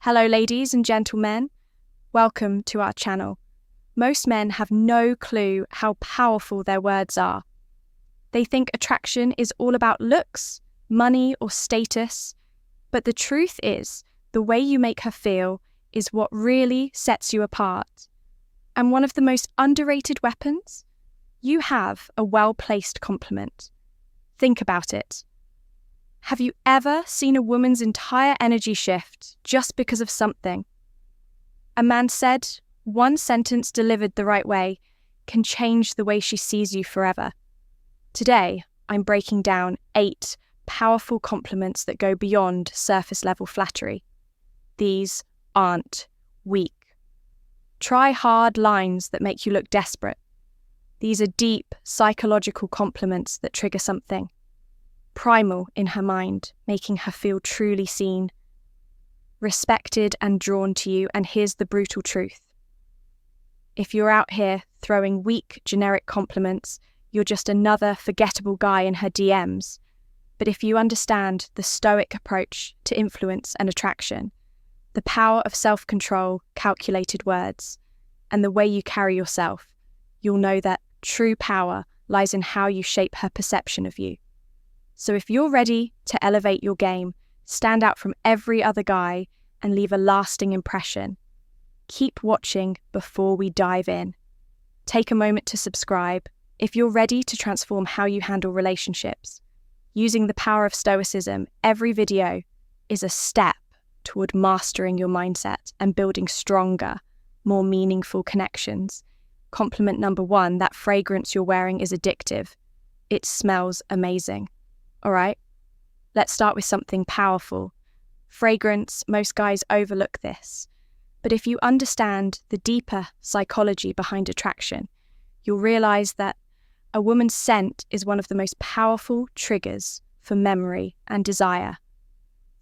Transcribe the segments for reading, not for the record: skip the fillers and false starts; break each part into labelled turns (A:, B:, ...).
A: Hello, ladies and gentlemen. Welcome to our channel. Most men have no clue how powerful their words are. They think attraction is all about looks, money, or status, but the truth is, the way you make her feel is what really sets you apart. And one of the most underrated weapons? You have a well-placed compliment. Think about it. Have you ever seen a woman's entire energy shift just because of something? A man said, one sentence delivered the right way can change the way she sees you forever. Today, I'm breaking down 8 powerful compliments that go beyond surface-level flattery. These aren't weak. Try hard lines that make you look desperate. These are deep, psychological compliments that trigger something primal in her mind, making her feel truly seen, respected and drawn to you. And here's the brutal truth. If you're out here throwing weak, generic compliments, you're just another forgettable guy in her DMs. But if you understand the stoic approach to influence and attraction, the power of self-control, calculated words, and the way you carry yourself, you'll know that true power lies in how you shape her perception of you. So if you're ready to elevate your game, stand out from every other guy, and leave a lasting impression, keep watching before we dive in. Take a moment to subscribe if you're ready to transform how you handle relationships. Using the power of stoicism, every video is a step toward mastering your mindset and building stronger, more meaningful connections. Compliment number 1, that fragrance you're wearing is addictive. It smells amazing. All right, let's start with something powerful. Fragrance, most guys overlook this. But if you understand the deeper psychology behind attraction, you'll realize that a woman's scent is one of the most powerful triggers for memory and desire.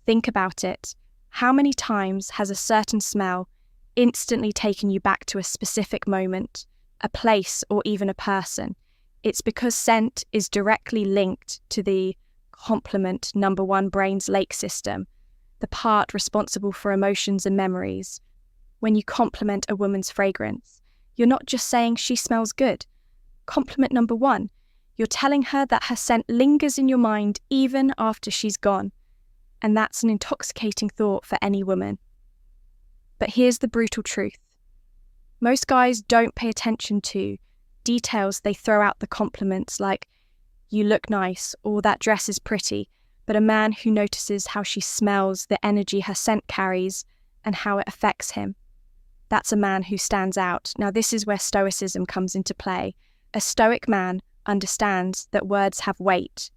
A: Think about it. How many times has a certain smell instantly taken you back to a specific moment, a place, or even a person? It's because scent is directly linked to the compliment number 1 brain's lake system, the part responsible for emotions and memories. When you compliment a woman's fragrance, you're not just saying she smells good. Compliment number 1, you're telling her that her scent lingers in your mind even after she's gone. And that's an intoxicating thought for any woman. But here's the brutal truth. Most guys don't pay attention to details. They throw out the compliments like, "You look nice," or "that dress is pretty." But a man who notices how she smells, the energy her scent carries, and how it affects him, that's a man who stands out. Now, this is where stoicism comes into play. A stoic man understands that words have weight.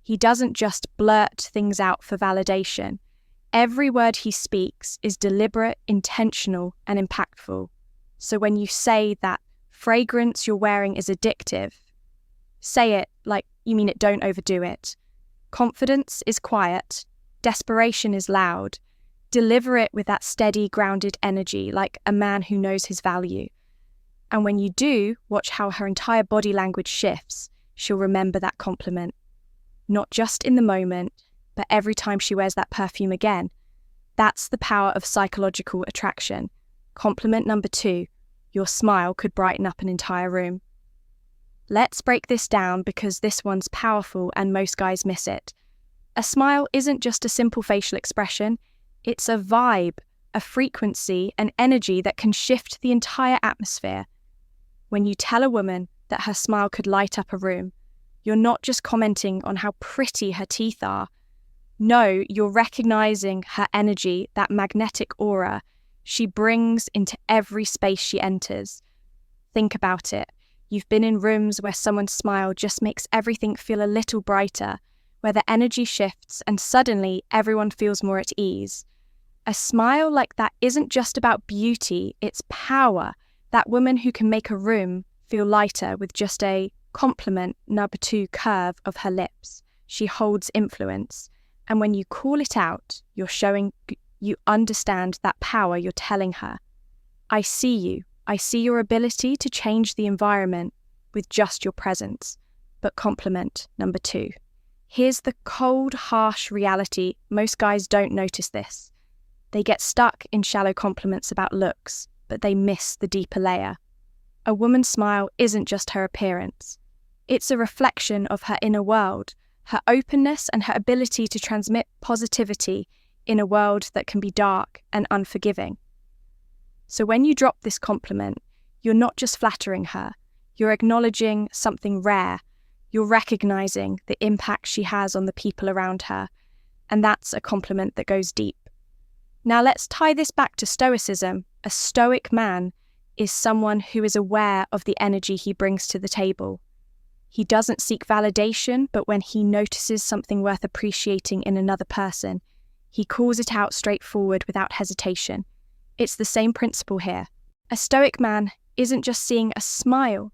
A: He doesn't just blurt things out for validation. Every word he speaks is deliberate, intentional, and impactful. So when you say that fragrance you're wearing is addictive, say it like you mean it, don't overdo it. Confidence is quiet, desperation is loud. Deliver it with that steady, grounded energy, like a man who knows his value. And when you do, watch how her entire body language shifts. She'll remember that compliment. Not just in the moment, but every time she wears that perfume again. That's the power of psychological attraction. Compliment number 2, your smile could brighten up an entire room. Let's break this down because this one's powerful and most guys miss it. A smile isn't just a simple facial expression. It's a vibe, a frequency, an energy that can shift the entire atmosphere. When you tell a woman that her smile could light up a room, you're not just commenting on how pretty her teeth are. No, you're recognizing her energy, that magnetic aura she brings into every space she enters. Think about it. You've been in rooms where someone's smile just makes everything feel a little brighter, where the energy shifts and suddenly everyone feels more at ease. A smile like that isn't just about beauty, it's power. That woman who can make a room feel lighter with just a compliment number 2 curve of her lips. She holds influence. And when you call it out, you're showing you understand that power. You're telling her, I see you. I see your ability to change the environment with just your presence. But compliment number 2. Here's the cold, harsh reality. Most guys don't notice this. They get stuck in shallow compliments about looks, but they miss the deeper layer. A woman's smile isn't just her appearance. It's a reflection of her inner world, her openness and her ability to transmit positivity in a world that can be dark and unforgiving. So when you drop this compliment, you're not just flattering her, you're acknowledging something rare, you're recognizing the impact she has on the people around her, and that's a compliment that goes deep. Now let's tie this back to Stoicism. A Stoic man is someone who is aware of the energy he brings to the table. He doesn't seek validation, but when he notices something worth appreciating in another person, he calls it out straightforward without hesitation. It's the same principle here. A Stoic man isn't just seeing a smile.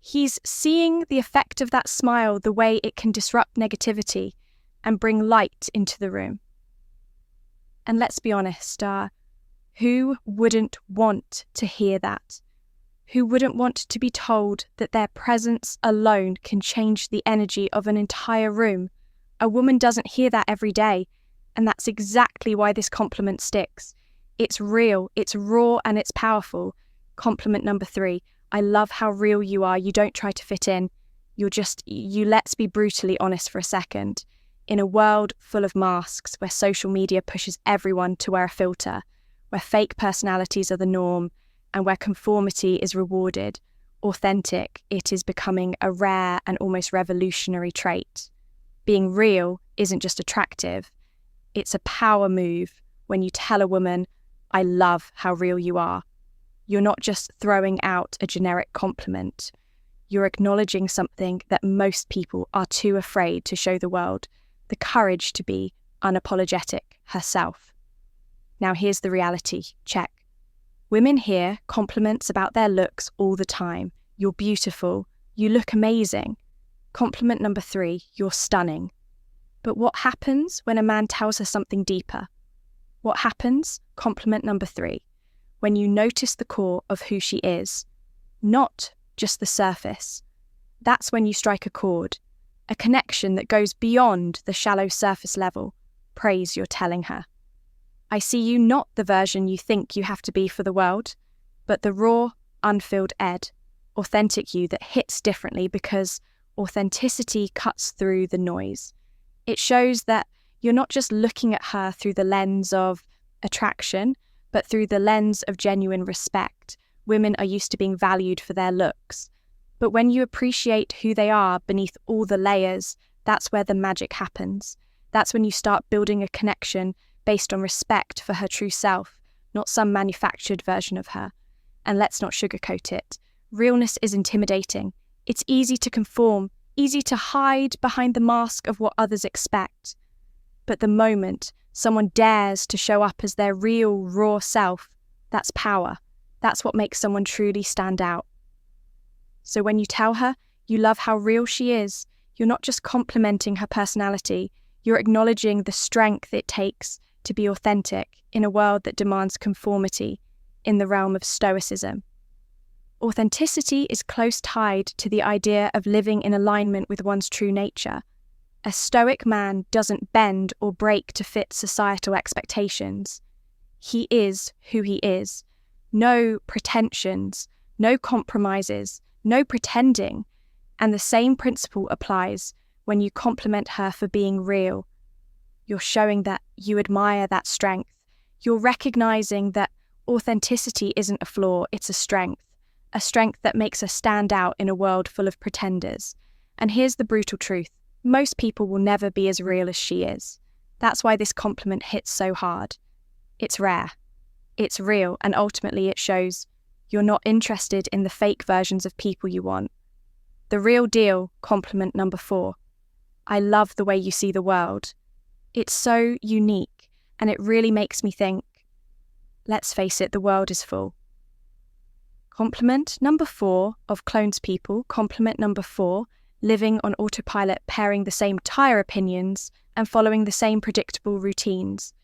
A: He's seeing the effect of that smile, the way it can disrupt negativity and bring light into the room. And let's be honest, who wouldn't want to hear that? Who wouldn't want to be told that their presence alone can change the energy of an entire room? A woman doesn't hear that every day, and that's exactly why this compliment sticks. It's real, it's raw, and it's powerful. Compliment number 3. I love how real you are. You don't try to fit in. Let's be brutally honest for a second. In a world full of masks, where social media pushes everyone to wear a filter, where fake personalities are the norm, and where conformity is rewarded, authentic, it is becoming a rare and almost revolutionary trait. Being real isn't just attractive, it's a power move when you tell a woman, I love how real you are. You're not just throwing out a generic compliment, you're acknowledging something that most people are too afraid to show the world, the courage to be unapologetic herself. Now here's the reality check. Women hear compliments about their looks all the time. You're beautiful. You look amazing. Compliment number 3, you're stunning. But what happens when a man tells her something deeper? What happens? Compliment number 3, when you notice the core of who she is, not just the surface. That's when you strike a chord, a connection that goes beyond the shallow surface level praise you're telling her. I see you not the version you think you have to be for the world, but the raw, unfilled Ed, authentic you that hits differently because authenticity cuts through the noise. It shows that you're not just looking at her through the lens of attraction, but through the lens of genuine respect. Women are used to being valued for their looks. But when you appreciate who they are beneath all the layers, that's where the magic happens. That's when you start building a connection based on respect for her true self, not some manufactured version of her. And let's not sugarcoat it. Realness is intimidating. It's easy to conform, easy to hide behind the mask of what others expect. But the moment someone dares to show up as their real, raw self, that's power. That's what makes someone truly stand out. So when you tell her you love how real she is, you're not just complimenting her personality, you're acknowledging the strength it takes to be authentic in a world that demands conformity in the realm of Stoicism. Authenticity is close tied to the idea of living in alignment with one's true nature. A Stoic man doesn't bend or break to fit societal expectations. He is who he is. No pretensions, no compromises, no pretending. And the same principle applies when you compliment her for being real. You're showing that you admire that strength. You're recognizing that authenticity isn't a flaw, it's a strength that makes us stand out in a world full of pretenders. And here's the brutal truth. Most people will never be as real as she is. That's why this compliment hits so hard. It's rare. It's real, and ultimately it shows you're not interested in the fake versions of people you want. The real deal, compliment number 4. I love the way you see the world. It's so unique, and it really makes me think, let's face it, the world is full. Compliment number 4 of clones people, compliment number 4, living on autopilot, pairing the same tire opinions and following the same predictable routines.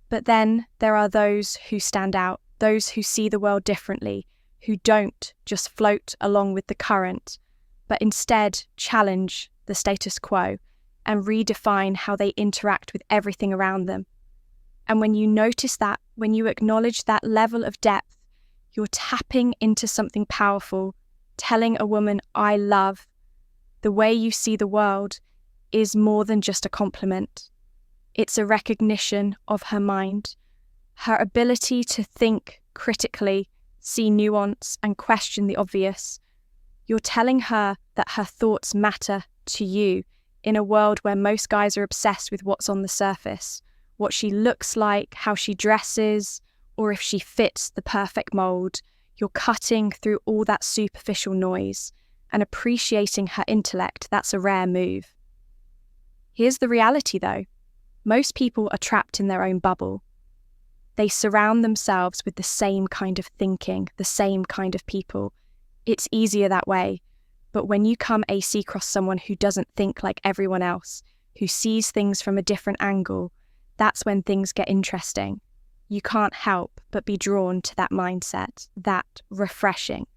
A: But then there are those who stand out, those who see the world differently, who don't just float along with the current, but instead challenge the status quo and redefine how they interact with everything around them. And when you notice that, when you acknowledge that level of depth, you're tapping into something powerful, telling a woman, I love. The way you see the world is more than just a compliment. It's a recognition of her mind, her ability to think critically, see nuance, and question the obvious. You're telling her that her thoughts matter to you in a world where most guys are obsessed with what's on the surface, what she looks like, how she dresses, or if she fits the perfect mold. You're cutting through all that superficial noise and appreciating her intellect. That's a rare move. Here's the reality though. Most people are trapped in their own bubble. They surround themselves with the same kind of thinking, the same kind of people. It's easier that way. But when you come AC across someone who doesn't think like everyone else, who sees things from a different angle, that's when things get interesting. You can't help but be drawn to that mindset, that refreshing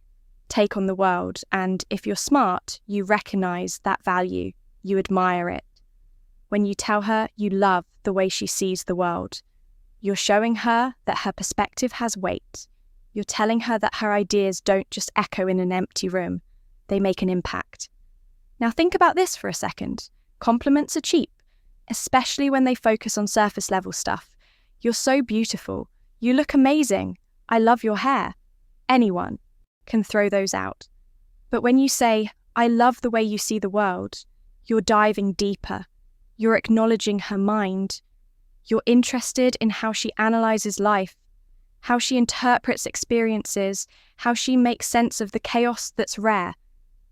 A: take on the world. And if you're smart, you recognize that value, you admire it. When you tell her you love the way she sees the world, you're showing her that her perspective has weight. You're telling her that her ideas don't just echo in an empty room, they make an impact. Now think about this for a second. Compliments are cheap, especially when they focus on surface level stuff. You're so beautiful. You look amazing. I love your hair. Anyone can throw those out. But when you say, I love the way you see the world, you're diving deeper. You're acknowledging her mind. You're interested in how she analyzes life, how she interprets experiences, how she makes sense of the chaos that's rare.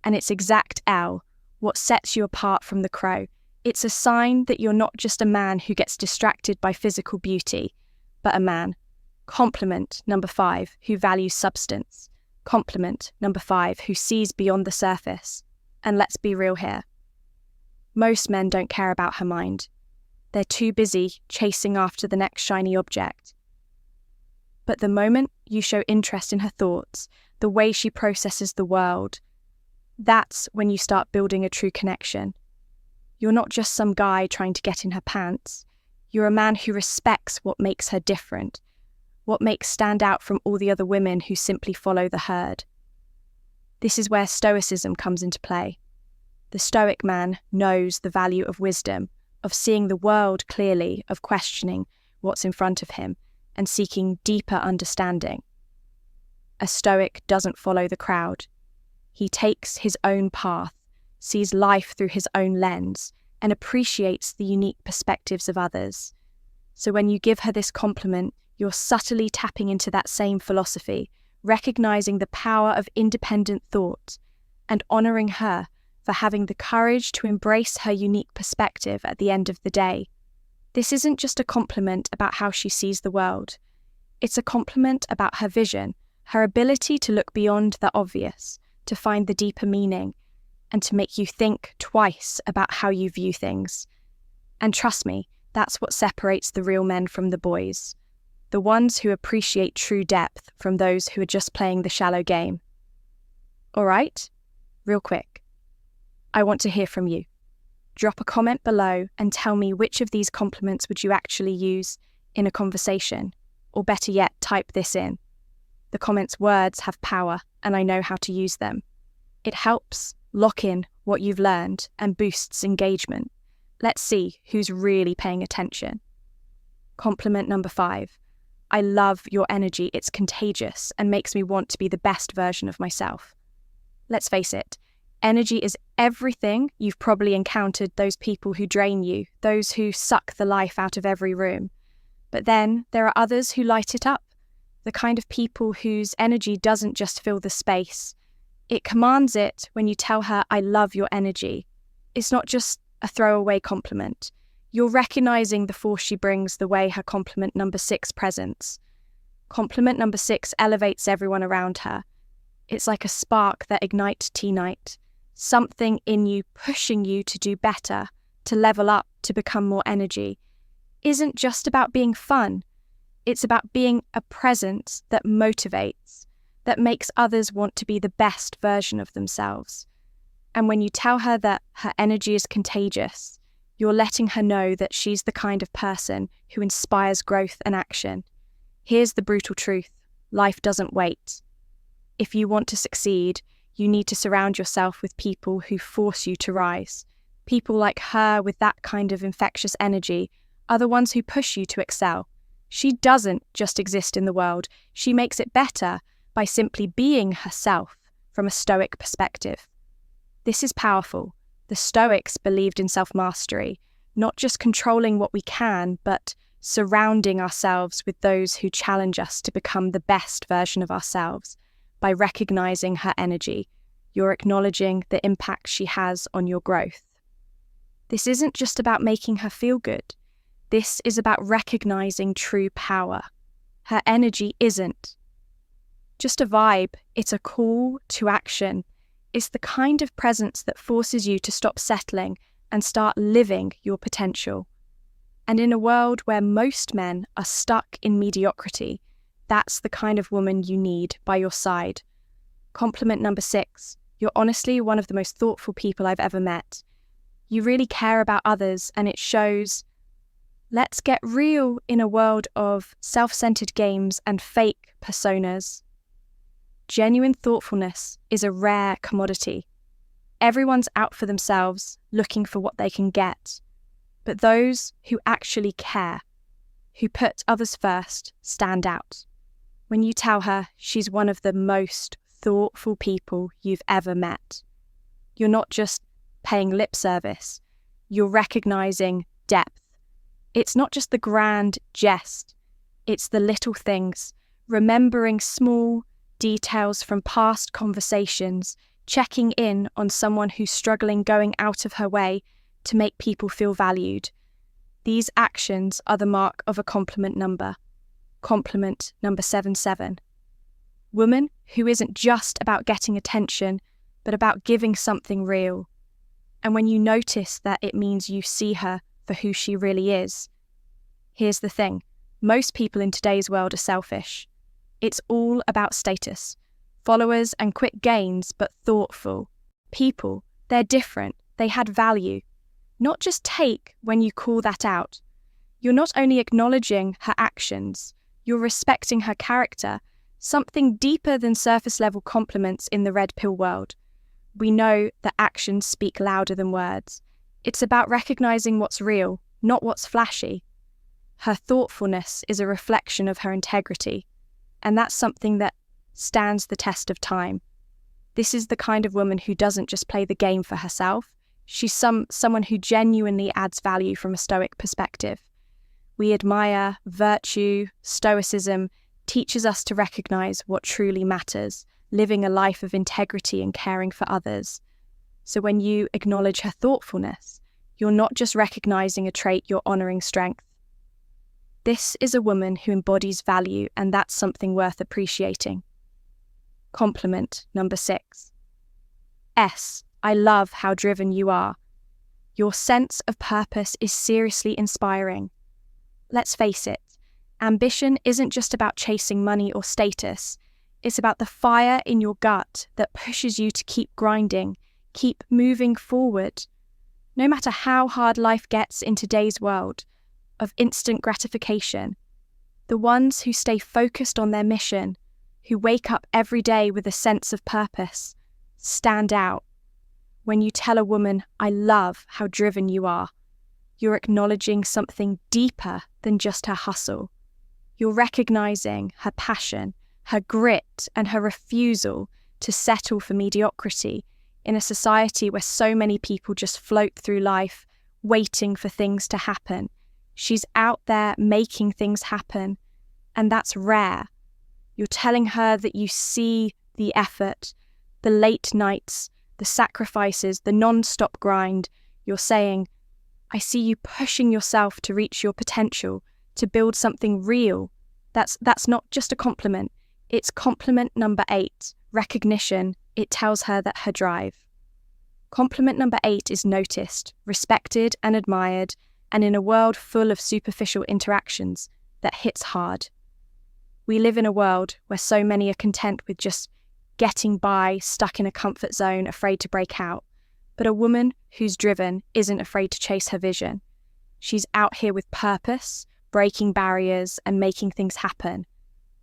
A: And it's exact L, what sets you apart from the crow. It's a sign that you're not just a man who gets distracted by physical beauty, but a man. Compliment number 5, who values substance. Compliment number 5, who sees beyond the surface. And let's be real here. Most men don't care about her mind. They're too busy chasing after the next shiny object. But the moment you show interest in her thoughts, the way she processes the world, that's when you start building a true connection. You're not just some guy trying to get in her pants. You're a man who respects what makes her different, what makes stand out from all the other women who simply follow the herd. This is where stoicism comes into play. The stoic man knows the value of wisdom, of seeing the world clearly, of questioning what's in front of him, and seeking deeper understanding. A stoic doesn't follow the crowd. He takes his own path, sees life through his own lens, and appreciates the unique perspectives of others. So when you give her this compliment, you're subtly tapping into that same philosophy, recognizing the power of independent thought, and honoring her for having the courage to embrace her unique perspective at the end of the day. This isn't just a compliment about how she sees the world. It's a compliment about her vision, her ability to look beyond the obvious, to find the deeper meaning, and to make you think twice about how you view things. And trust me, that's what separates the real men from the boys, the ones who appreciate true depth from those who are just playing the shallow game. All right, real quick. I want to hear from you. Drop a comment below and tell me which of these compliments would you actually use in a conversation, or better yet, type this in. The comments' words have power, and I know how to use them. It helps lock in what you've learned and boosts engagement. Let's see who's really paying attention. Compliment number 5. I love your energy. It's contagious and makes me want to be the best version of myself. Let's face it, energy is everything. You've probably encountered those people who drain you, those who suck the life out of every room. But then there are others who light it up, the kind of people whose energy doesn't just fill the space. It commands it when you tell her, I love your energy. It's not just a throwaway compliment. You're recognizing the force she brings the way her compliment number 6 presents. Compliment number 6 elevates everyone around her. It's like a spark that ignites T-night. Something in you pushing you to do better, to level up, to become more energy. Isn't just about being fun. It's about being a presence that motivates, that makes others want to be the best version of themselves. And when you tell her that her energy is contagious, You're letting her know that she's the kind of person who inspires growth and action. Here's the brutal truth: life doesn't wait. If you want to succeed, you need to surround yourself with people who force you to rise. People like her with that kind of infectious energy are the ones who push you to excel. She doesn't just exist in the world, she makes it better by simply being herself from a Stoic perspective. This is powerful. The Stoics believed in self-mastery, not just controlling what we can, but surrounding ourselves with those who challenge us to become the best version of ourselves. By recognizing her energy, you're acknowledging the impact she has on your growth. This isn't just about making her feel good. This is about recognizing true power. Her energy isn't just a vibe, it's a call to action. It's the kind of presence that forces you to stop settling and start living your potential. And in a world where most men are stuck in mediocrity, that's the kind of woman you need by your side. Compliment number 6. You're honestly one of the most thoughtful people I've ever met. You really care about others, and it shows. Let's get real in a world of self-centered games and fake personas. Genuine thoughtfulness is a rare commodity. Everyone's out for themselves, looking for what they can get. But those who actually care, who put others first, stand out. When you tell her she's one of the most thoughtful people you've ever met, you're not just paying lip service, you're recognizing depth. It's not just the grand jest, it's the little things, remembering small details from past conversations, checking in on someone who's struggling, going out of her way to make people feel valued. These actions are the mark of a compliment number. Compliment number 77. Woman who isn't just about getting attention, but about giving something real. And when you notice that, it means you see her for who she really is. Here's the thing. Most people in today's world are selfish. It's all about status, followers and quick gains, but thoughtful people, they're different. They had value. Not just take when you call that out. You're not only acknowledging her actions, you're respecting her character, something deeper than surface-level compliments in the red pill world. We know that actions speak louder than words. It's about recognizing what's real, not what's flashy. Her thoughtfulness is a reflection of her integrity, and that's something that stands the test of time. This is the kind of woman who doesn't just play the game for herself. She's someone who genuinely adds value from a Stoic perspective. We admire virtue. Stoicism teaches us to recognize what truly matters, living a life of integrity and caring for others. So when you acknowledge her thoughtfulness, you're not just recognizing a trait, you're honoring strength. This is a woman who embodies value, and that's something worth appreciating. Compliment number 6. S. I love how driven you are. Your sense of purpose is seriously inspiring. Let's face it, ambition isn't just about chasing money or status. It's about the fire in your gut that pushes you to keep grinding, keep moving forward. No matter how hard life gets in today's world of instant gratification, the ones who stay focused on their mission, who wake up every day with a sense of purpose, stand out. When you tell a woman, I love how driven you are, you're acknowledging something deeper than just her hustle. You're recognizing her passion, her grit, and her refusal to settle for mediocrity in a society where so many people just float through life, waiting for things to happen. She's out there making things happen, and that's rare. You're telling her that you see the effort, the late nights, the sacrifices, the non-stop grind. You're saying, I see you pushing yourself to reach your potential, to build something real. That's not just a compliment. It's compliment number 8, recognition. It tells her that her drive. Compliment number 8 is noticed, respected and admired, and in a world full of superficial interactions, that hits hard. We live in a world where so many are content with just getting by, stuck in a comfort zone, afraid to break out. But a woman who's driven isn't afraid to chase her vision. She's out here with purpose, breaking barriers and making things happen.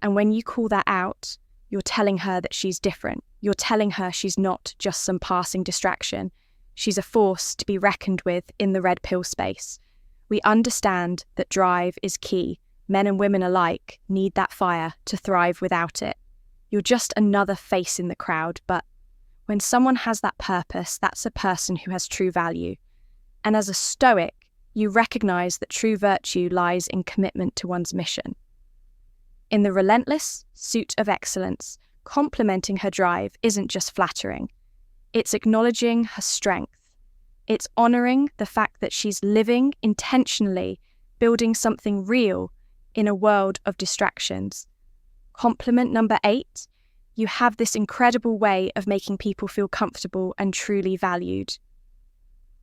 A: And when you call that out, you're telling her that she's different. You're telling her she's not just some passing distraction. She's a force to be reckoned with in the red pill space. We understand that drive is key. Men and women alike need that fire to thrive without it. You're just another face in the crowd, but when someone has that purpose, that's a person who has true value. And as a Stoic, you recognize that true virtue lies in commitment to one's mission. In the relentless suit of excellence, complementing her drive isn't just flattering. It's acknowledging her strength. It's honoring the fact that she's living intentionally, building something real in a world of distractions. Compliment number 8, you have this incredible way of making people feel comfortable and truly valued.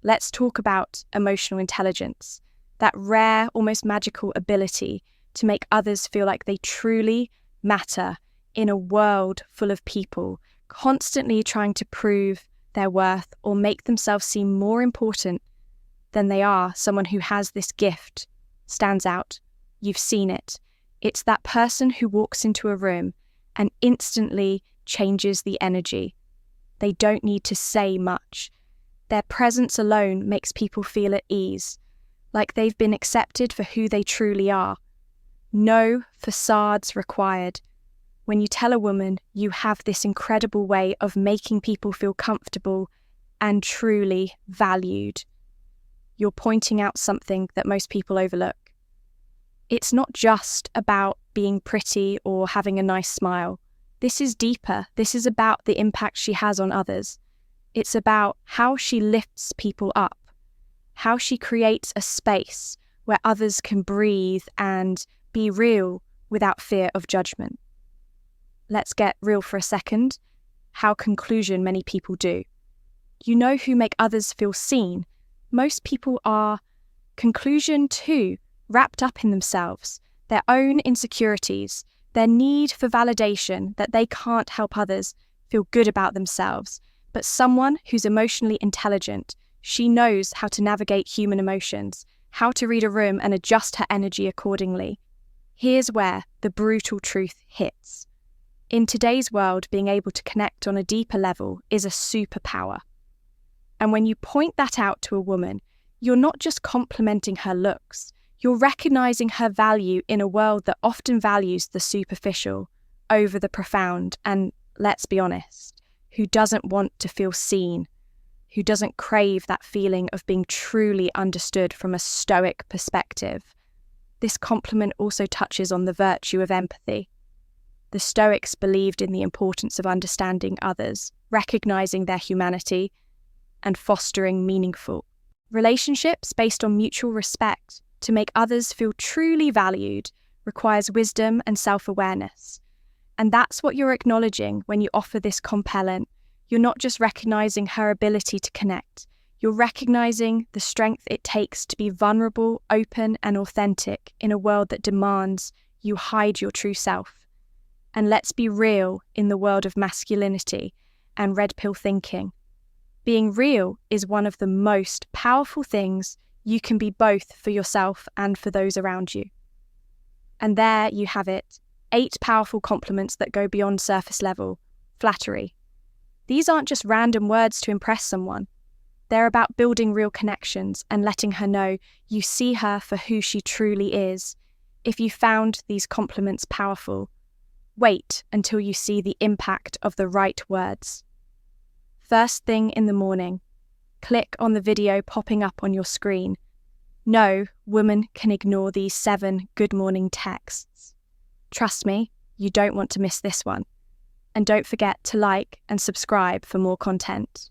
A: Let's talk about emotional intelligence, that rare, almost magical ability to make others feel like they truly matter in a world full of people constantly trying to prove their worth or make themselves seem more important than they are. Someone who has this gift stands out. You've seen it. It's that person who walks into a room and instantly changes the energy. They don't need to say much. Their presence alone makes people feel at ease, like they've been accepted for who they truly are. No facades required. When you tell a woman you have this incredible way of making people feel comfortable and truly valued, you're pointing out something that most people overlook. It's not just about being pretty or having a nice smile. This is deeper. This is about the impact she has on others. It's about how she lifts people up, how she creates a space where others can breathe and be real without fear of judgment. Let's get real for a second. How conclusion many people do. You know who make others feel seen? Most people are conclusion too, wrapped up in themselves, their own insecurities, their need for validation that they can't help others feel good about themselves. But someone who's emotionally intelligent, she knows how to navigate human emotions, how to read a room and adjust her energy accordingly. Here's where the brutal truth hits. In today's world, being able to connect on a deeper level is a superpower. And when you point that out to a woman, you're not just complimenting her looks, you're recognizing her value in a world that often values the superficial over the profound and, let's be honest, who doesn't want to feel seen, who doesn't crave that feeling of being truly understood from a Stoic perspective. This compliment also touches on the virtue of empathy. The Stoics believed in the importance of understanding others, recognizing their humanity, and fostering meaningful relationships based on mutual respect. To make others feel truly valued requires wisdom and self-awareness. And that's what you're acknowledging when you offer this compellent. You're not just recognizing her ability to connect. You're recognizing the strength it takes to be vulnerable, open, and authentic in a world that demands you hide your true self. And let's be real in the world of masculinity and red pill thinking. Being real is one of the most powerful things you can be, both for yourself and for those around you. And there you have it, 8 powerful compliments that go beyond surface level flattery. These aren't just random words to impress someone. They're about building real connections and letting her know you see her for who she truly is. If you found these compliments powerful, wait until you see the impact of the right words. First thing in the morning, click on the video popping up on your screen. No woman can ignore these 7 good morning texts. Trust me, you don't want to miss this one. And don't forget to like and subscribe for more content.